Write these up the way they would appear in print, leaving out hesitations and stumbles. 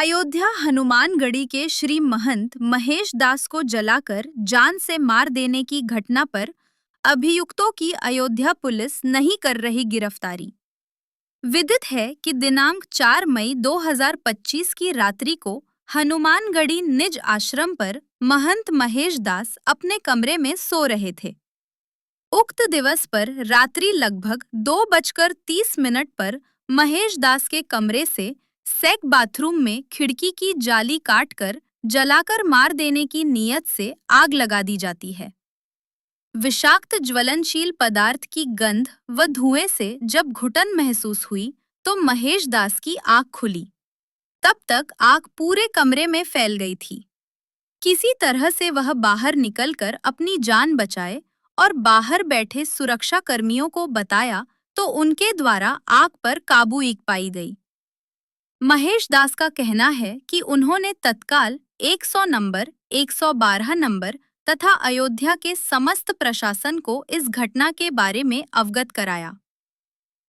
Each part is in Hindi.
अयोध्या हनुमानगढ़ी के श्री महंत महेश दास को जलाकर जान से मार देने की घटना पर अभियुक्तों की अयोध्या पुलिस नहीं कर रही गिरफ्तारी। विदित है कि दिनांक 4 मई 2025 की रात्रि को हनुमानगढ़ी निज आश्रम पर महंत महेश दास अपने कमरे में सो रहे थे। उक्त दिवस पर रात्रि लगभग 2:30 पर महेश दास के कमरे से सेक बाथरूम में खिड़की की जाली काटकर जलाकर मार देने की नीयत से आग लगा दी जाती है। विषाक्त ज्वलनशील पदार्थ की गंध व धुएं से जब घुटन महसूस हुई तो महेश दास की आंख खुली। तब तक आग पूरे कमरे में फैल गई थी। किसी तरह से वह बाहर निकलकर अपनी जान बचाए और बाहर बैठे सुरक्षा कर्मियों को बताया तो उनके द्वारा आग पर काबू पाई गई। महेश दास का कहना है कि उन्होंने तत्काल 100 नंबर, 112 नंबर तथा अयोध्या के समस्त प्रशासन को इस घटना के बारे में अवगत कराया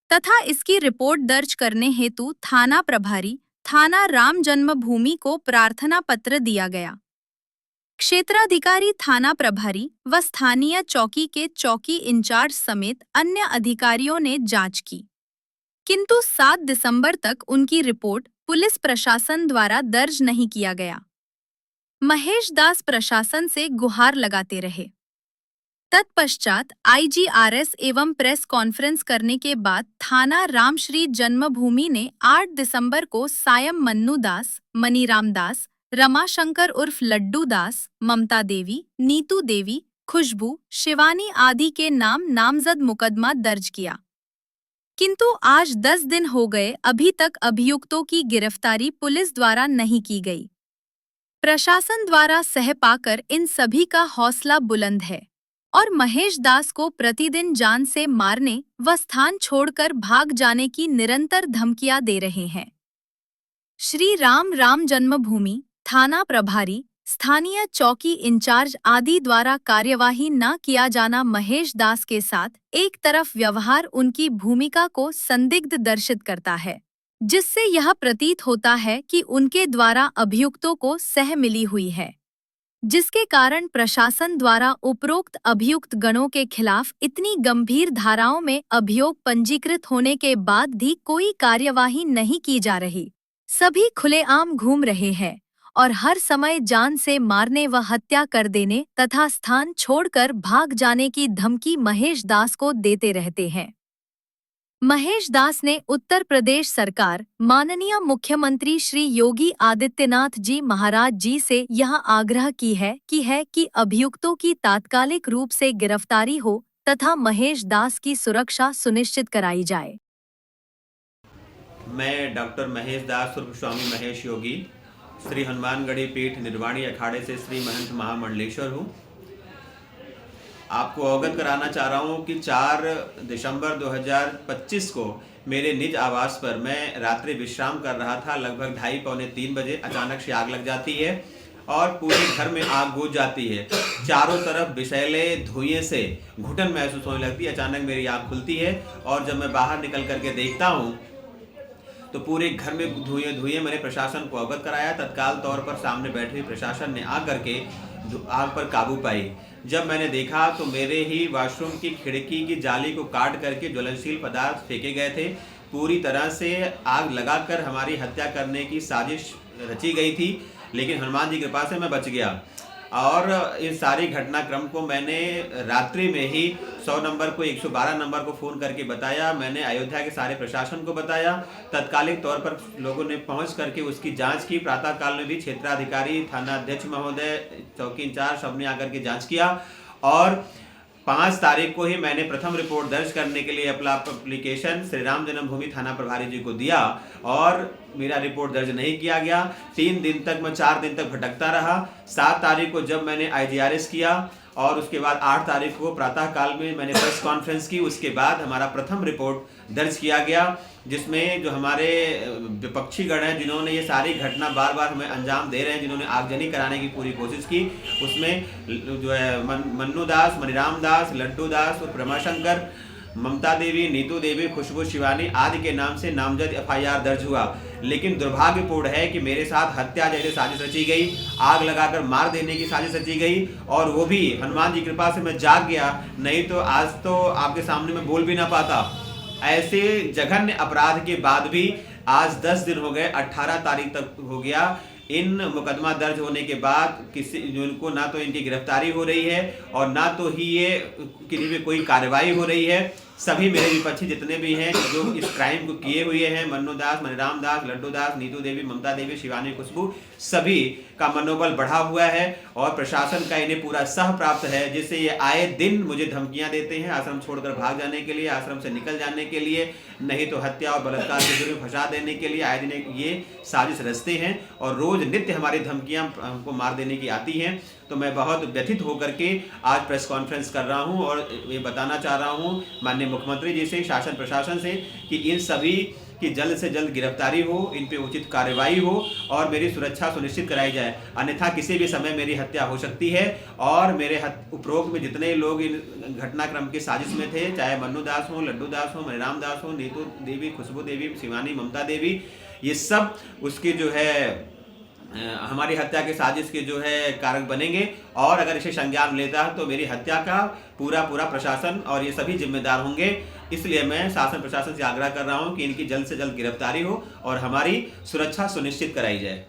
तथा इसकी रिपोर्ट दर्ज करने हेतु थाना प्रभारी थाना राम जन्मभूमि को प्रार्थना पत्र दिया गया। क्षेत्राधिकारी थाना प्रभारी व स्थानीय चौकी के चौकी इंचार्ज समेत अन्य अधिकारियों ने जांच की, किंतु 7 दिसंबर तक उनकी रिपोर्ट पुलिस प्रशासन द्वारा दर्ज नहीं किया गया। महेश दास प्रशासन से गुहार लगाते रहे। तत्पश्चात आईजीआरएस एवं प्रेस कॉन्फ्रेंस करने के बाद थाना रामश्री जन्मभूमि ने 8 दिसंबर को सायं मन्नू दास, मनीराम दास, रमाशंकर उर्फ लड्डू दास, ममता देवी, नीतू देवी, खुशबू, शिवानी आदि के नाम नामजद मुकदमा दर्ज किया, किंतु आज 10 दिन हो गए अभी तक अभियुक्तों की गिरफ्तारी पुलिस द्वारा नहीं की गई। प्रशासन द्वारा सह पाकर इन सभी का हौसला बुलंद है और महेश दास को प्रतिदिन जान से मारने व स्थान छोड़कर भाग जाने की निरंतर धमकियां दे रहे हैं। श्री राम जन्मभूमि थाना प्रभारी, स्थानीय चौकी इंचार्ज आदि द्वारा कार्यवाही न किया जाना महेश दास के साथ एक तरफ व्यवहार उनकी भूमिका को संदिग्ध दर्शित करता है, जिससे यह प्रतीत होता है कि उनके द्वारा अभियुक्तों को सह मिली हुई है, जिसके कारण प्रशासन द्वारा उपरोक्त अभियुक्त गणों के खिलाफ इतनी गंभीर धाराओं में अभियोग पंजीकृत होने के बाद भी कोई कार्यवाही नहीं की जा रही। सभी खुलेआम घूम रहे हैं और हर समय जान से मारने व हत्या कर देने तथा स्थान छोड़कर भाग जाने की धमकी महेश दास को देते रहते हैं। महेश दास ने उत्तर प्रदेश सरकार, माननीय मुख्यमंत्री श्री योगी आदित्यनाथ जी महाराज जी से यह आग्रह की है कि अभियुक्तों की तात्कालिक रूप से गिरफ्तारी हो तथा महेश दास की सुरक्षा सुनिश्चित कराई जाए। मैं डॉक्टर महेश दास उर्फ स्वामी महेश योगी श्री हनुमानगढ़ी पीठ निर्वाणी अखाड़े से श्री महंत महामंडलेश्वर हूँ। आपको अवगत कराना चाह रहा हूँ कि 4 दिसंबर 2025 को मेरे निज आवास पर मैं रात्रि विश्राम कर रहा था। लगभग 2:30-3 बजे अचानक से आग लग जाती है और पूरे घर में आग बुझ जाती है। चारों तरफ विषैले धुएं से घुटन महसूस होने लगती है। अचानक मेरी आँख खुलती है और जब मैं बाहर निकल करके देखता हूँ तो पूरे घर में धुएं। मैंने प्रशासन को अवगत कराया। तत्काल तौर पर सामने बैठे हुए प्रशासन ने आग करके आग पर काबू पाई। जब मैंने देखा तो मेरे ही वॉशरूम की खिड़की की जाली को काट करके ज्वलनशील पदार्थ फेंके गए थे। पूरी तरह से आग लगाकर हमारी हत्या करने की साजिश रची गई थी, लेकिन हनुमान जी की कृपा से मैं बच गया। और इस सारी घटनाक्रम को मैंने रात्रि में ही 100 नंबर को 112 नंबर को फ़ोन करके बताया। मैंने अयोध्या के सारे प्रशासन को बताया। तत्कालिक तौर पर लोगों ने पहुंच करके उसकी जांच की। प्रातःकाल में भी क्षेत्राधिकारी, थाना अध्यक्ष महोदय, चौकी इंचार्ज सबने आकर के जांच किया और 5 तारीख को ही मैंने प्रथम रिपोर्ट दर्ज करने के लिए अपना एप्लीकेशन श्री राम जन्मभूमि थाना प्रभारी जी को दिया और मेरा रिपोर्ट दर्ज नहीं किया गया। 3 दिन तक मैं 4 दिन तक भटकता रहा। 7 तारीख को जब मैंने आईजीआरएस किया और उसके बाद 8 तारीख को प्रातःकाल में मैंने प्रेस कॉन्फ्रेंस की। उसके बाद हमारा प्रथम रिपोर्ट दर्ज किया गया, जिसमें जो हमारे विपक्षी गण हैं, जिन्होंने ये सारी घटना बार बार हमें अंजाम दे रहे हैं, जिन्होंने आगजनी कराने की पूरी कोशिश की, उसमें जो है मन्नू दास, मनीराम दास, लड्डू दास और रमाशंकर ममता देवी, नीतू देवी, खुशबू शिवानी आदि के नाम से नामजद एफआईआर दर्ज हुआ। लेकिन दुर्भाग्यपूर्ण है कि मेरे साथ हत्या जैसी साजिश रची गई, आग लगाकर मार देने की साजिश रची गई, और वो भी हनुमान जी की कृपा से मैं जाग गया, नहीं तो आज तो आपके सामने मैं बोल भी ना पाता। ऐसे जघन्य अपराध के बाद भी आज 10 दिन हो गए, 18 तारीख तक हो गया, इन मुकदमा दर्ज होने के बाद किसी उनको ना तो इनकी गिरफ्तारी हो रही है और ना तो ही ये किसी भी कोई कार्रवाई हो रही है। सभी मेरे विपक्षी जितने भी हैं जो इस क्राइम को किए हुए हैं, मन्नू दास, मनीराम दास, लड्डू दास, नीतू देवी, ममता देवी, शिवानी, खुशबू, सभी का मनोबल बढ़ा हुआ है और प्रशासन का इन्हें पूरा सह प्राप्त है, जिससे ये आए दिन मुझे धमकियां देते हैं आश्रम छोड़कर भाग जाने के लिए, आश्रम से निकल जाने के लिए, नहीं तो हत्या और बलात्कार के जुर्म में फंसा देने के लिए आए दिन ये साजिश रचते हैं और रोज नित्य हमारी धमकियां हमको मार देने की आती हैं। तो मैं बहुत व्यथित होकर के आज प्रेस कॉन्फ्रेंस कर रहा हूं और ये बताना चाह रहा हूं माननीय मुख्यमंत्री जी से, शासन प्रशासन से, कि इन सभी की जल्द से जल्द गिरफ्तारी हो, इन पे उचित कार्रवाई हो और मेरी सुरक्षा सुनिश्चित कराई जाए। अन्यथा किसी भी समय मेरी हत्या हो सकती है और मेरे उपरोक्त में जितने लोग इन घटनाक्रम की साजिश में थे, चाहे मन्नू दास हो, लड्डू दास हो, मनीराम दास हो, नीतू देवी, खुशबू देवी, शिवानी, ममता देवी, ये सब उसकी जो है हमारी हत्या के साजिश के जो है कारक बनेंगे और अगर इसे संज्ञान लेता है तो मेरी हत्या का पूरा प्रशासन और ये सभी जिम्मेदार होंगे। इसलिए मैं शासन प्रशासन से आग्रह कर रहा हूं कि इनकी जल्द से जल्द गिरफ्तारी हो और हमारी सुरक्षा सुनिश्चित कराई जाए।